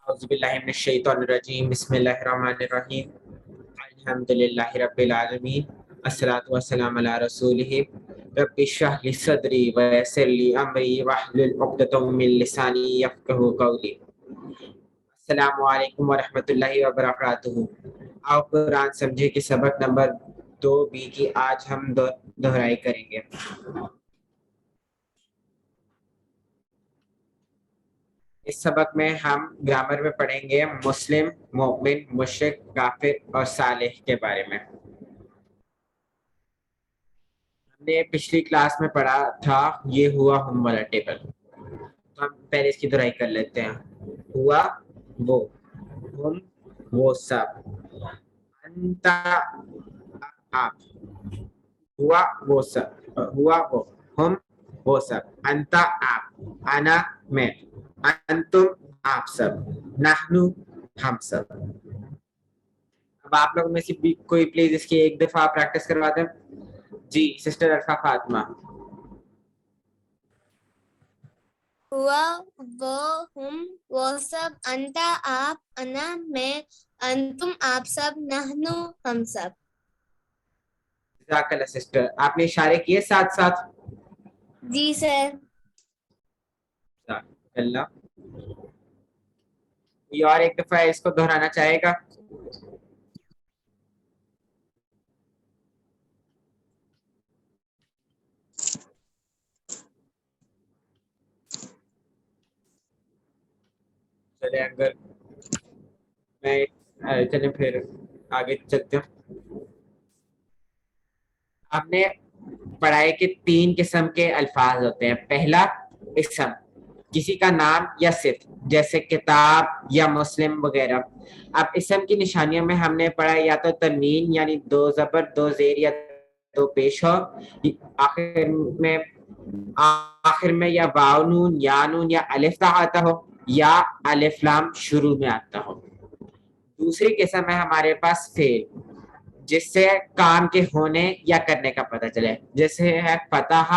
اعوذ باللہ من الشیطان الرجیم بسم اللہ الرحمن الرحیم الحمدللہ رب العالمین الصلاۃ والسلام علی رسولہ رب اشرح لی صدری ویسر لی امری واحلل عقدۃ من لسانی یفقہوا قولی۔ السلام علیکم ورحمۃ اللہ وبرکاتہ۔ آؤ قرآن سمجھے کہ سبق نمبر 2B کی آج ہم دہرائی کریں گے۔ اس سبق میں ہم گرامر میں پڑھیں گے مسلم، مومن، مشرک، کافر اور صالح کے بارے میں۔ ہم نے پچھلی کلاس میں پڑھا تھا یہ ہوا ہم والا ٹیبل، تو ہم پہلے اس کی دہرائی کر لیتے ہیں۔ ہوا وہ، ہم وہ سب، انتا آپ، ہوا وہ سب، ہوا وہ، ہم وہ سب، انتا آپ، انا میں، انتم آپ سب، نحنو ہم سب۔ اب آپ لوگوں میں سے بھی کوئی پلیز اس کی ایک دفعہ پریکٹس کروا دیں۔ جی سسٹر عرفہ فاطمہ۔ ہوا وہ، ہم وہ سب، انتا آپ، انا میں، انتم آپ سب، نحنو ہم سب۔ جزاک اللہ سسٹر، آپ نے اشارے کیے ساتھ ساتھ؟ جی سر۔ جزاک اللہ۔ یہ اور ایک دفعہ اس کو دہرانا چاہے گا؟ چلے اگر میں چلے پھر آگے چلتے ہیں۔ ہم نے پڑھائے کہ 3 قسم کے الفاظ ہوتے ہیں۔ پہلا اسم، کسی کا نام یا صفت، جیسے کتاب یا مسلم وغیرہ۔ اب اسم کی نشانیوں میں ہم نے پڑھا یا تو تنوین یعنی 2 زبر 2 زیر یا 2 پیش ہو، آخر میں یا واو نون یا نون یا الف آتا ہو، یا الف لام شروع میں آتا ہو۔ دوسری قسم ہے ہمارے پاس فعل، جس سے کام کے ہونے یا کرنے کا پتہ چلے، جیسے ہے فتح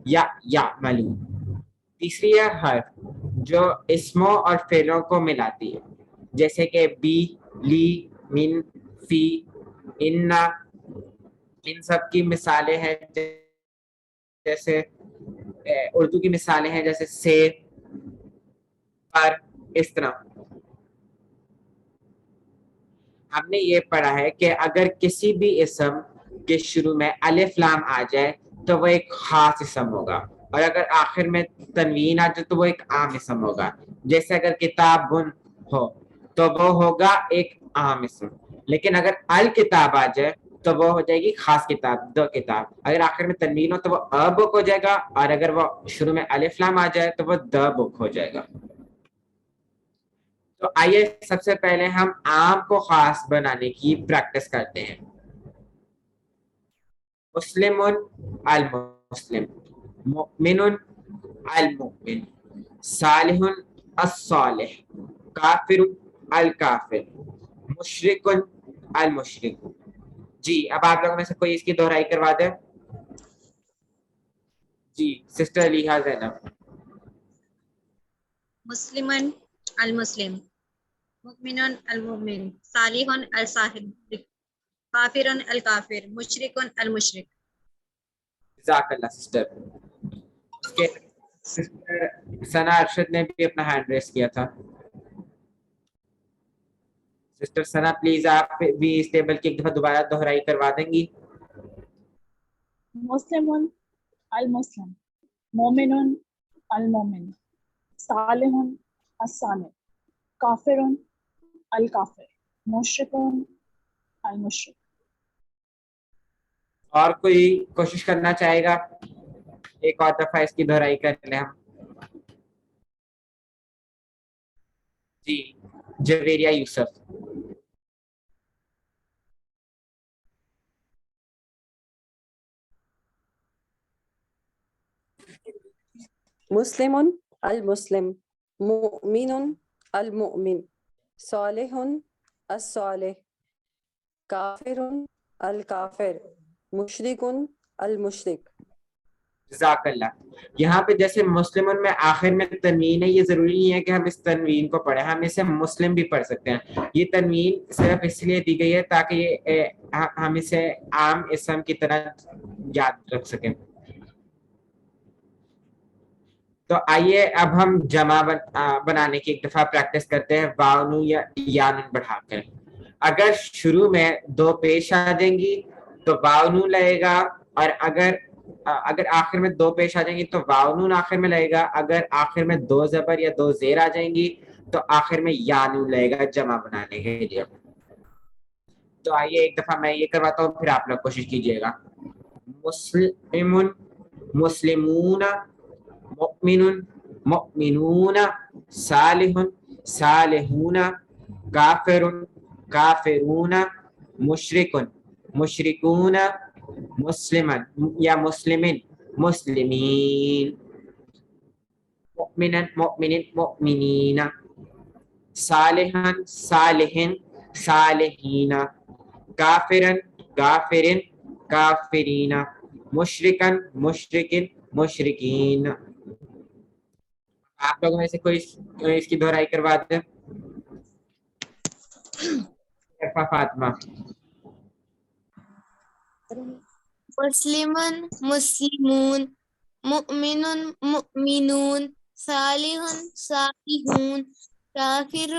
یا یعملو۔ تیسری ہے حرف، جو اسموں اور فعلوں کو ملاتی ہے، جیسے کہ بی، لی، من، فی، ان۔ ان سب کی مثالیں ہیں جیسے اردو کی مثالیں ہیں جیسے سے، پر، اس طرح۔ ہم نے یہ پڑھا ہے کہ اگر کسی بھی اسم کے شروع میں الف لام آ جائے تو وہ ایک خاص اسم ہوگا، اور اگر آخر میں تنوین آ جائے تو وہ ایک عام اسم ہوگا۔ جیسے اگر کتابن ہو تو وہ ہوگا ایک عام اسم، لیکن اگر الکتاب آ جائے تو وہ ہو جائے گی خاص کتاب، دو کتاب۔ اگر آخر میں تنوین ہو تو وہ ا بک ہو جائے گا، اور اگر وہ شروع میں الف لام آ جائے تو وہ د بک ہو جائے گا۔ تو آئیے سب سے پہلے ہم عام کو خاص بنانے کی پریکٹس کرتے ہیں۔ مسلم المسلم، مؤمن المؤمن، صالح الصالح، کافر الکافر، مشرک المشرک۔ جی اب آپ لوگوں میں سے کوئی اس کی دہرائی کروا دے۔ جی سسٹر علیحہ زینب۔ مسلم المسلم، مؤمن المؤمن، صالح الصالح، کافر الکافر، مشرک المشرک۔ جزاک اللہ سسٹر۔ اس کے سسٹر ثنا ارشد نے بھی اپنا ہینڈ ریس کیا تھا۔ سسٹر ثنا پلیز آپ بھی اس ٹیبل کی ایک دفعہ دوبارہ دہرائی کروا دیں گی۔ مسلم المسلم، مومن المومن، صالح الصالح، کافر الکافر، مشرک المشرک۔ اور کوئی کوشش کرنا چاہے گا؟ ایک اور دفعہ اس کی دہرائی کر لیں ہم۔ جی جویریہ یوسف۔ مسلم المسلم، مؤمن المؤمن، صالح الصالح، کافر الکافر، مشرک المشرک۔ جزاک اللہ. یہاں پہ جیسے مسلمن میں آخر میں تنوین ہے, یہ ضروری نہیں ہے کہ ہم اس تنوین کو پڑھیں, ہم اسے مسلم بھی پڑھ سکتے ہیں. یہ تنوین صرف اس لیے دی گئی ہے تاکہ یہ ہم اسے عام اسم کی طرح یاد رکھ سکیں. تو آئیے اب ہم جمع بنانے کی ایک دفعہ پریکٹس کرتے ہیں واو نون یا یا نون بڑھا کر. اگر شروع میں دو پیش آ جائیں گی تو واو نون لگے گا, اور اگر آخر میں دو پیش آ جائیں گی تو واو نون آخر میں لگے گا. اگر آخر میں دو زبر یا دو زیر آ جائیں گی تو آخر میں یا نون لگے گا جمع بنانے کے لیے. تو آئیے ایک دفعہ میں یہ کرواتا ہوں, پھر آپ لوگ کوشش کیجئے گا. مسلمون, مسلمون, مؤمن, مؤمنون, صالح, صالحون, کافر, کافرون, مشرک, مشرکون, مسلمن یا مسلمین, مسلمین, مؤمنا, مؤمن, مؤمنین, صالحا, صالحین, صالحین, کافرا, کافر, کافرین, مشرکا, مشرکن, مشرکین. آپ لوگوں میں سے کوئی اس کی دہرائی کروا دیں. فاطمہ. مسلمن مسلمون, مؤمن مؤمنون, صالح صالحون, کافر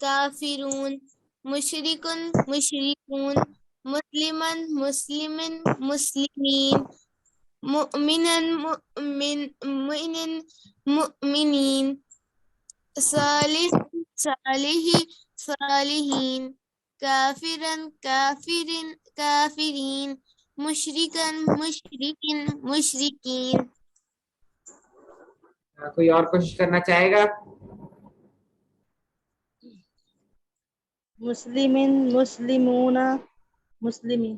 کافرون, مشرک مشرکون, مسلمن مسلمن مسلمین, مؤمنا مؤمن مؤمنین, صالح صالح صالحین, کافرا کافر کافرین, مشرکا مشرکن مشرکین. کوئی اور کوشش کرنا چاہے گا؟ مسلمین مسلمون مسلمین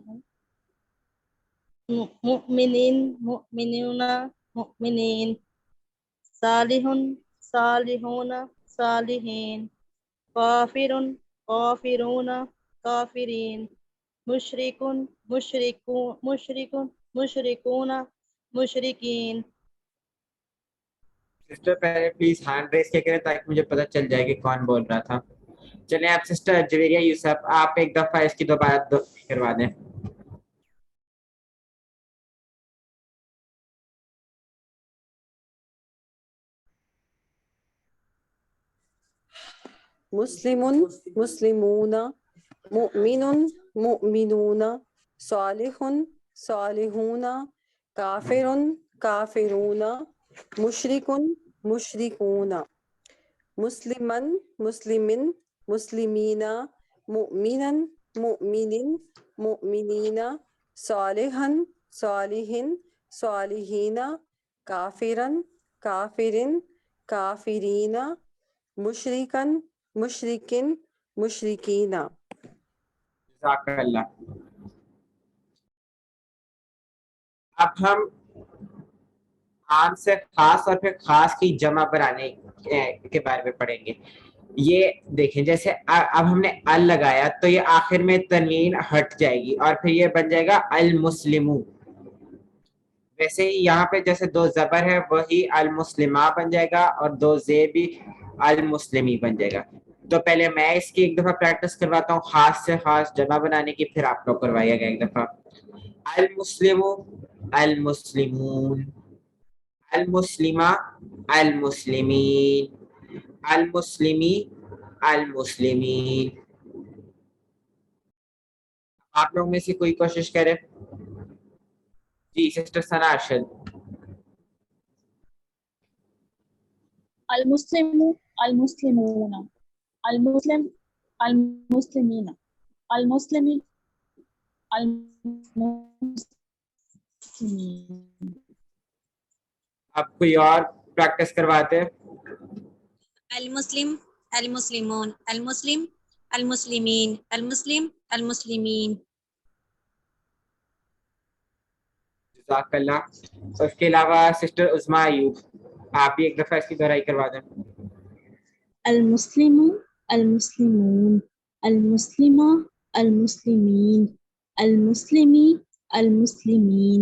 مؤمنین مؤمنون مؤمنین صالح صالحون صالحین کافر کافرون کافرین مشرک مشرکون مشرکین. سسٹر پہلے پلیز ہینڈ ریز کے کریں تاکہ مجھے پتہ چل جائے کہ کون بول رہا تھا. چلیں آپ سسٹر جویریہ یوسف, آپ ایک دفعہ اس کی دوبارہ کروا دیں. مسلم مسلمون, مؤمن مؤمنون, صالح صالحون, کافر کافرون, مشرک مشرکون, مسلمن مسلمن مسلمین, مؤمنا مؤمن مؤمنین, صالحا صالح صالحین, کافرا کافر کافرین, مشرکن مشرکن مشرکین. جزاک اللہ. اب ہم عام سے خاص اور پھر خاص کی جمع بنانے کے بارے میں پڑھیں گے. یہ دیکھیں جیسے اب ہم نے ال لگایا تو یہ آخر میں تنوین ہٹ جائے گی اور پھر یہ بن جائے گا المسلمون. ویسے ہی یہاں پہ جیسے دو زبر ہے وہی المسلمہ بن جائے گا اور دو زیر بھی المسلمی بن جائے گا. تو پہلے میں اس کی ایک دفعہ پریکٹس کرواتا ہوں خاص سے خاص جمع بنانے کی, پھر آپ لوگ کروائیے گا ایک دفعہ. المسلم المسلمون, المسلمہ المسلمین, المسلمی المسلمین. آپ لوگ میں سے کوئی کوشش کرے. جی سسٹر ثنا ارشد. المسلم المسلمون, المسلم المسلمین, المسلم المسلمین. آپ کوئی اور پریکٹس کرواتے ہیں. المسلم المسلمون, المسلم المسلمین, المسلم المسلمین. جزاک اللہ. اس کے علاوہ سسٹر عظمیٰ ایوب, آپ بھی ایک دفعہ اس کی دہرائی کروا دیں. المسلم المسلمون, المسلمہ المسلمین, المسلمی المسلمین.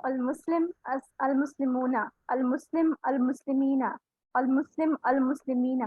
المسلم المسلمون المسلم المسلمين المسلم المسلمين.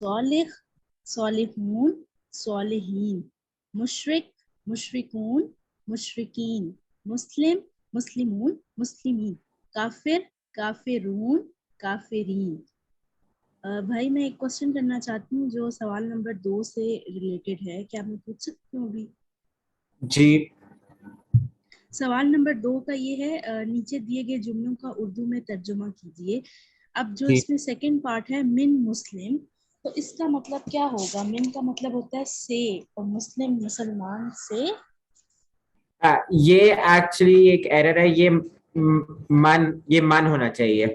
صالح صالحون صالحین، مشرک مشرکون مشرکین، مسلم مسلمون مسلمین، کافر کافرون کافرین۔ بھائی میں ایک کوشچن کرنا چاہتی ہوں جو سوال نمبر 2 سے ریلیٹڈ ہے، کیا میں پوچھ سکتی ہوں ابھی؟ جی سوال نمبر 2 کا یہ ہے نیچے دیے گئے جملوں کا اردو میں ترجمہ کیجیے۔ اب جو جی اس میں سیکنڈ پارٹ ہے من مسلم، تو اس کا مطلب کیا ہوگا؟ من کا مطلب ہوتا ہے سے، اور مسلم مسلمان سے۔ یہ ایکچولی ایک ایرر ہے، یہ من ہونا چاہیے.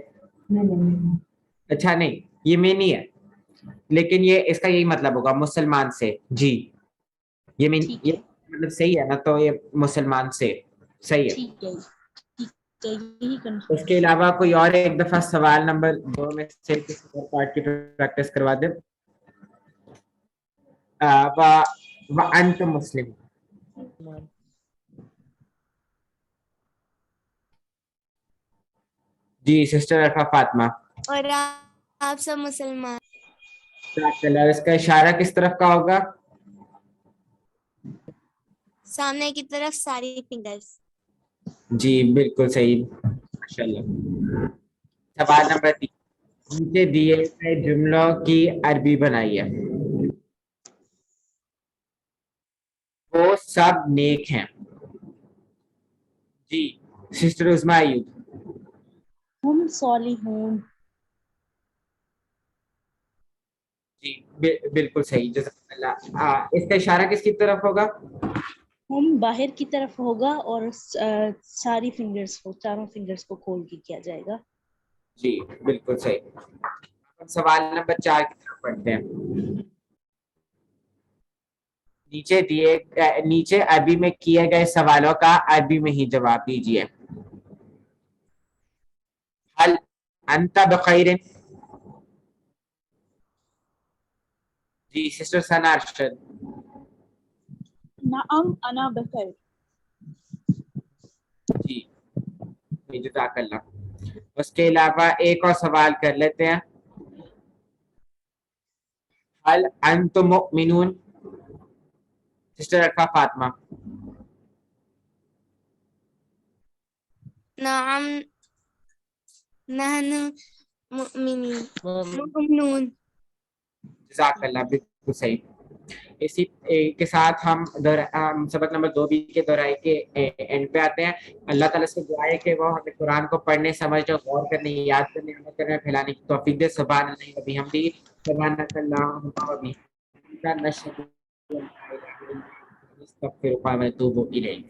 اچھا نہیں، یہ میں نہیں ہے، لیکن یہ اس کا یہی مطلب ہوگا مسلمان سے. جی یہ ٹھیک یہ ہے مطلب صحیح ہے نا، تو یہ مسلمان سے صحیح ہے. ٹھیک ہے یہی کنفرم۔ اس کے علاوہ کوئی اور ایک دفعہ سوال نمبر 2 میں سے کسی اور پارٹ کی پریکٹس کروا دیں. وَأَنْتُ مسلم. جی سسٹر عرفہ فاطمہ. اور آپ سب مسلمان. اس کا اشارہ کس طرف کا ہوگا؟ سامنے کی طرف ساری فنگرز. جی بالکل صحیح، ماشاءاللہ. سوال نمبر 3، نیچے دیے گئے جملوں کی عربی بنائیے. وہ سب نیک ہیں. جی سسٹر عظمیٰ ایوب. ہم صالحون۔ جی بالکل صحیح، جزاک اللہ. اس کا اشارہ کس کی طرف ہوگا؟ ہم باہر کی طرف ہوگا اور ساری فنگرز کو، چاروں فنگرز کو کھول کے کیا جائے گا۔ جی بالکل صحیح. سوال نمبر 4 کی طرف پڑھتے ہیں. نیچے عربی میں کیے گئے سوالوں کا عربی میں ہی جواب دیجیے. هل انت بخیر؟ جی سسٹر ثنا ارشد. نعم انا بخیر۔ جی جزاک اللہ. اس کے علاوہ ایک اور سوال کر لیتے ہیں. هل انتم مؤمنون؟ سسٹر عرفہ فاطمہ. نعم نحن مؤمنون. جزاک اللہ، بالکل صحیح. اسی کے ساتھ ہم سبق نمبر 2 بھی کے دہرائی کے اینڈ پہ آتے ہیں. اللہ تعالیٰ سے دعا ہے کہ وہ ہمیں قرآن کو پڑھنے، سمجھنے، غور کرنے، یاد کرنے، عمل کرنے، پھیلانے کی توفیق دے. سبحان اللہ و بحمدہ، سبحانک اللہم و بحمدک، نشہد ان لا الہ الا انت، نستغفرک و نتوب الیک.